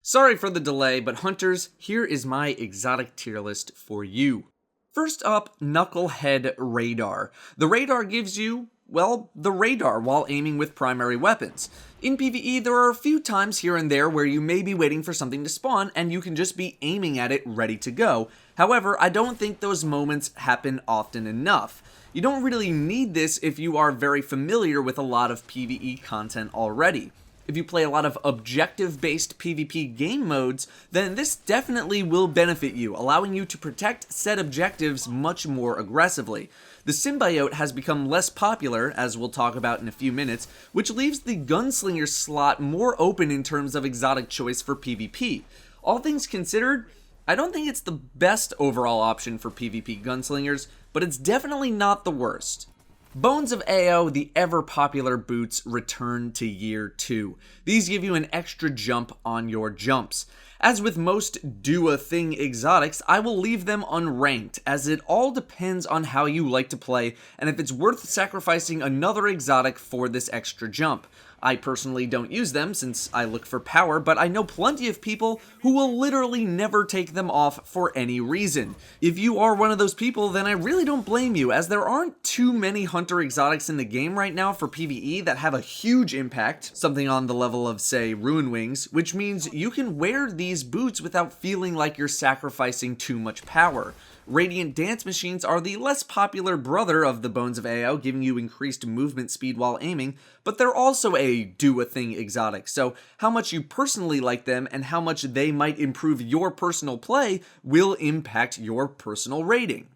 Sorry for the delay, but hunters, here is my exotic tier list for you. First up, Knucklehead Radar. The radar gives you, well, the radar while aiming with primary weapons. In PvE, there are a few times here and there where you may be waiting for something to spawn and you can just be aiming at it ready to go. However, I don't think those moments happen often enough. You don't really need this if you are very familiar with a lot of PvE content already. If you play a lot of objective-based PvP game modes, then this definitely will benefit you, allowing you to protect said objectives much more aggressively. The Symbiote has become less popular, as we'll talk about in a few minutes, which leaves the Gunslinger slot more open in terms of exotic choice for PvP. All things considered, I don't think it's the best overall option for PvP gunslingers, but it's definitely not the worst. Bones of AO, the ever-popular boots, return to year 2. These give you an extra jump on your jumps. As with most do-a-thing exotics, I will leave them unranked, as it all depends on how you like to play and if it's worth sacrificing another exotic for this extra jump. I personally don't use them since I look for power, but I know plenty of people who will literally never take them off for any reason. If you are one of those people, then I really don't blame you, as there aren't too many hunter exotics in the game right now for PvE that have a huge impact, something on the level of, say, Ruin Wings, which means you can wear these boots without feeling like you're sacrificing too much power. Radiant Dance Machines are the less popular brother of the Bones of AO, giving you increased movement speed while aiming, but they're also a do-a-thing exotic, so how much you personally like them and how much they might improve your personal play will impact your personal rating.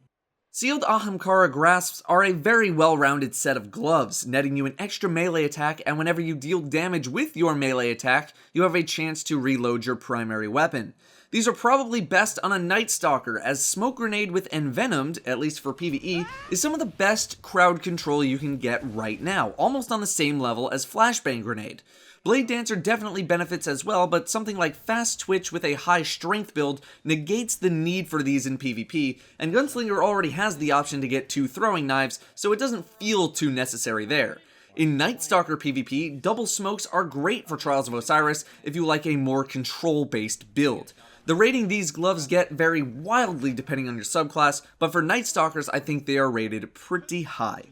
Sealed AHAMKARA grasps are a very well-rounded set of gloves, netting you an extra melee attack, and whenever you deal damage with your melee attack, you have a chance to reload your primary weapon. These are probably best on a Night Stalker, as Smoke Grenade with Envenomed, at least for PvE, is some of the best crowd control you can get right now, almost on the same level as Flashbang Grenade. Blade Dancer definitely benefits as well, but something like Fast Twitch with a high strength build negates the need for these in PvP, and Gunslinger already has the option to get 2 throwing knives, so it doesn't feel too necessary there. In Night Stalker PvP, double smokes are great for Trials of Osiris if you like a more control-based build. The rating these gloves get vary wildly depending on your subclass, but for Night Stalkers I think they are rated pretty high.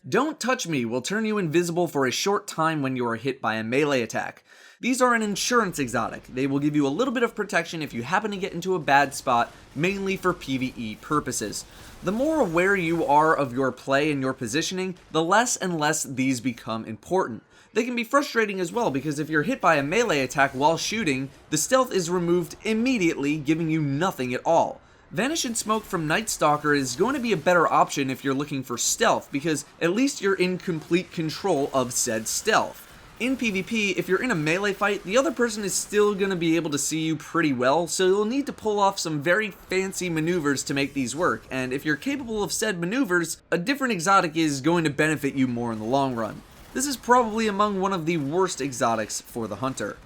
Don't Touch Me will turn you invisible for a short time when you are hit by a melee attack. These are an insurance exotic. They will give you a little bit of protection if you happen to get into a bad spot, mainly for PvE purposes. The more aware you are of your play and your positioning, the less and less these become important. They can be frustrating as well, because if you're hit by a melee attack while shooting, the stealth is removed immediately, giving you nothing at all. Vanish and Smoke from Night Stalker is going to be a better option if you're looking for stealth, because at least you're in complete control of said stealth. In PvP, if you're in a melee fight, the other person is still going to be able to see you pretty well, so you'll need to pull off some very fancy maneuvers to make these work, and if you're capable of said maneuvers, a different exotic is going to benefit you more in the long run. This is probably among one of the worst exotics for the hunter.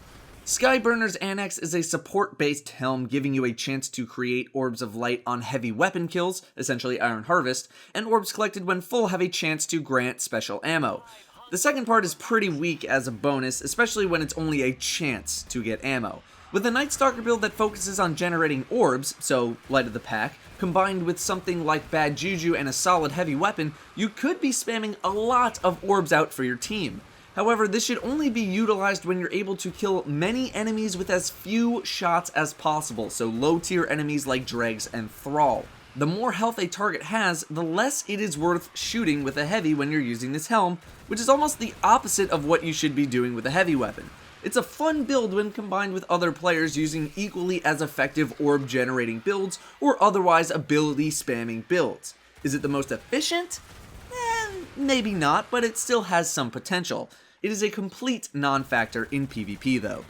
SKYBURNERS ANNEX is a support-based helm giving you a chance to create orbs of light on heavy weapon kills, essentially Iron Harvest, and orbs collected when full have a chance to grant special ammo. The second part is pretty weak as a bonus, especially when it's only a chance to get ammo. With a Night Stalker build that focuses on generating orbs, so Light of the Pack, combined with something like Bad Juju and a solid heavy weapon, you could be spamming a lot of orbs out for your team. However, this should only be utilized when you're able to kill many enemies with as few shots as possible, so low tier enemies like Dregs and Thrall. The more health a target has, the less it is worth shooting with a heavy when you're using this helm, which is almost the opposite of what you should be doing with a heavy weapon. It's a fun build when combined with other players using equally as effective orb generating builds or otherwise ability spamming builds. Is it the most efficient? Maybe not, but it still has some potential. It is a complete non-factor in PvP though.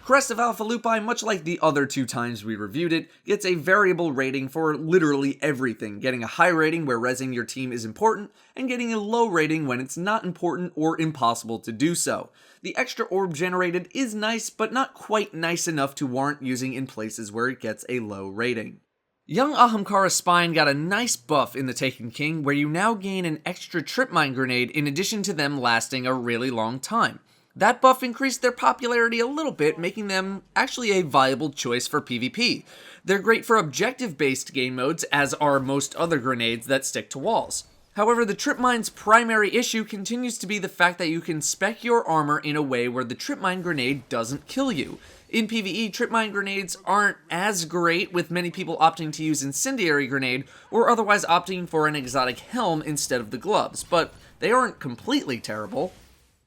CREST of Alpha LUPI, much like the other 2 times we reviewed it, gets a variable rating for literally everything, getting a high rating where rezzing your team is important, and getting a low rating when it's not important or impossible to do so. The extra orb generated is nice, but not quite nice enough to warrant using in places where it gets a low rating. Young AHAMKARA'S Spine got a nice buff in the Taken King, where you now gain an extra trip mine grenade in addition to them lasting a really long time. That buff increased their popularity a little bit, making them actually a viable choice for PvP. They're great for objective-based game modes, as are most other grenades that stick to walls. However, the trip mine's primary issue continues to be the fact that you can spec your armor in a way where the trip mine grenade doesn't kill you. In PvE, trip mine grenades aren't as great, with many people opting to use incendiary grenade or otherwise opting for an exotic helm instead of the gloves, but they aren't completely terrible.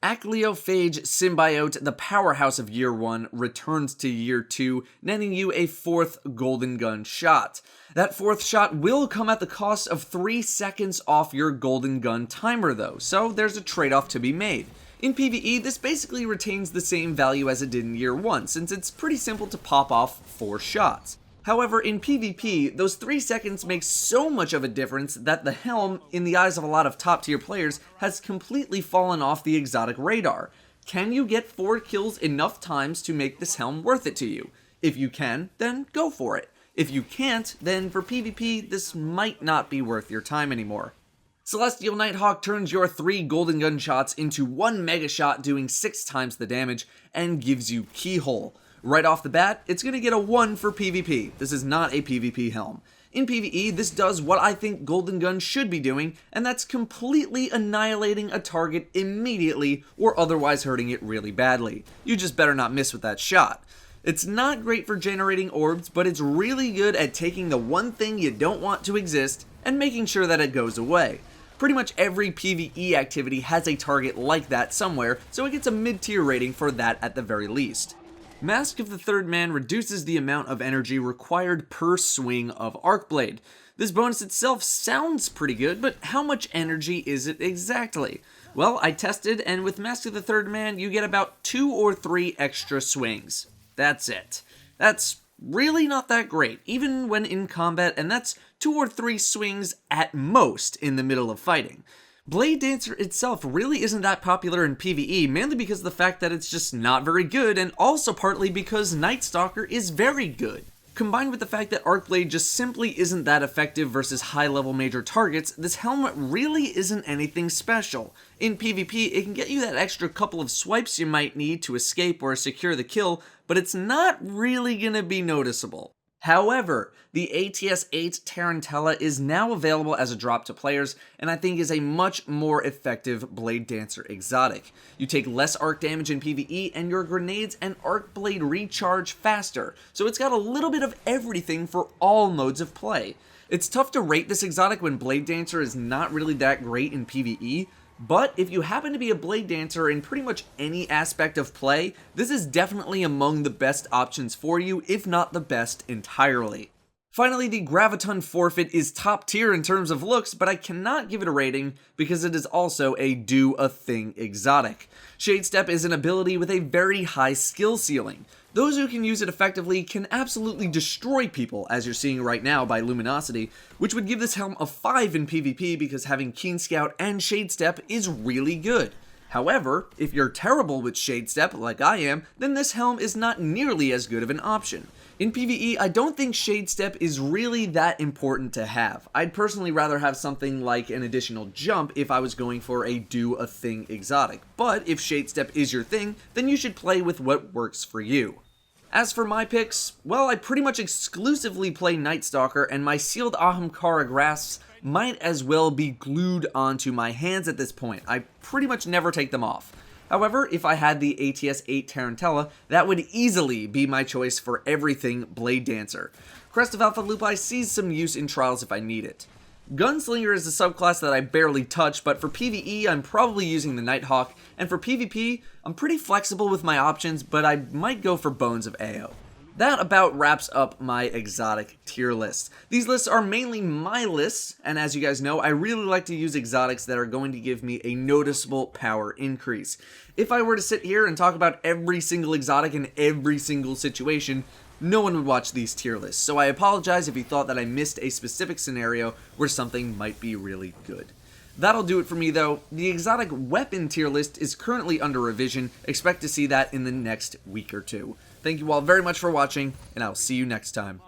ACHLYOPHAGE Symbiote, the powerhouse of Year 1, returns to Year 2, netting you a 4th Golden Gun shot. That 4th shot will come at the cost of 3 seconds off your Golden Gun timer though, so there's a trade-off to be made. In PvE, this basically retains the same value as it did in Year 1, since it's pretty simple to pop off 4 shots. However, in PvP, those 3 seconds make so much of a difference that the helm, in the eyes of a lot of top tier players, has completely fallen off the exotic radar. Can you get 4 kills enough times to make this helm worth it to you? If you can, then go for it. If you can't, then for PvP, this might not be worth your time anymore. Celestial Nighthawk turns your 3 Golden Gun shots into 1 Mega Shot doing 6 times the damage, and gives you Keyhole. Right off the bat, it's going to get a 1 for PvP. This is not a PvP helm. In PvE, this does what I think Golden Gun should be doing, and that's completely annihilating a target immediately or otherwise hurting it really badly. You just better not miss with that shot. It's not great for generating orbs, but it's really good at taking the one thing you don't want to exist and making sure that it goes away. Pretty much every PvE activity has a target like that somewhere, so it gets a mid-tier rating for that at the very least. Mask of the Third Man reduces the amount of energy required per swing of Arc Blade. This bonus itself sounds pretty good, but how much energy is it exactly? Well, I tested, and with Mask of the Third Man, you get about 2 or 3 extra swings. That's it. That's really not that great, even when in combat, and that's 2 or 3 swings at most in the middle of fighting. Blade Dancer itself really isn't that popular in PvE, mainly because of the fact that it's just not very good, and also partly because Night Stalker is very good. Combined with the fact that Arc Blade just simply isn't that effective versus high-level major targets, this helmet really isn't anything special. In PvP, it can get you that extra couple of swipes you might need to escape or secure the kill, but it's not really gonna be noticeable. However, the ATS-8 Tarantella is now available as a drop to players, and I think is a much more effective Blade Dancer exotic. You take less arc damage in PvE, and your grenades and Arc Blade recharge faster, so it's got a little bit of everything for all modes of play. It's tough to rate this exotic when Blade Dancer is not really that great in PvE, but if you happen to be a Blade Dancer in pretty much any aspect of play, this is definitely among the best options for you, if not the best entirely. Finally, the Graviton Forfeit is top tier in terms of looks, but I cannot give it a rating because it is also a do-a-thing exotic. Shade Step is an ability with a very high skill ceiling. Those who can use it effectively can absolutely destroy people, as you're seeing right now by Luminosity, which would give this helm a 5 in PvP because having Keen Scout and Shade Step is really good. However, if you're terrible with Shade Step, like I am, then this helm is not nearly as good of an option. In PvE, I don't think Shade Step is really that important to have. I'd personally rather have something like an additional jump if I was going for a do-a-thing exotic, but if Shade Step is your thing, then you should play with what works for you. As for my picks, well, I pretty much exclusively play Night Stalker, and my sealed AHAMKARA grasps might as well be glued onto my hands at this point. I pretty much never take them off. However, if I had the ATS-8 Tarantella, that would easily be my choice for everything Blade Dancer. Crest of Alpha LUPI sees some use in trials if I need it. Gunslinger is a subclass that I barely touch, but for PvE, I'm probably using the Nighthawk, and for PvP, I'm pretty flexible with my options, but I might go for Bones of AO. That about wraps up my exotic tier list. These lists are mainly my lists, and as you guys know, I really like to use exotics that are going to give me a noticeable power increase. If I were to sit here and talk about every single exotic in every single situation, no one would watch these tier lists, so I apologize if you thought that I missed a specific scenario where something might be really good. That'll do it for me though. The exotic weapon tier list is currently under revision. Expect to see that in the next week or two. Thank you all very much for watching, and I'll see you next time.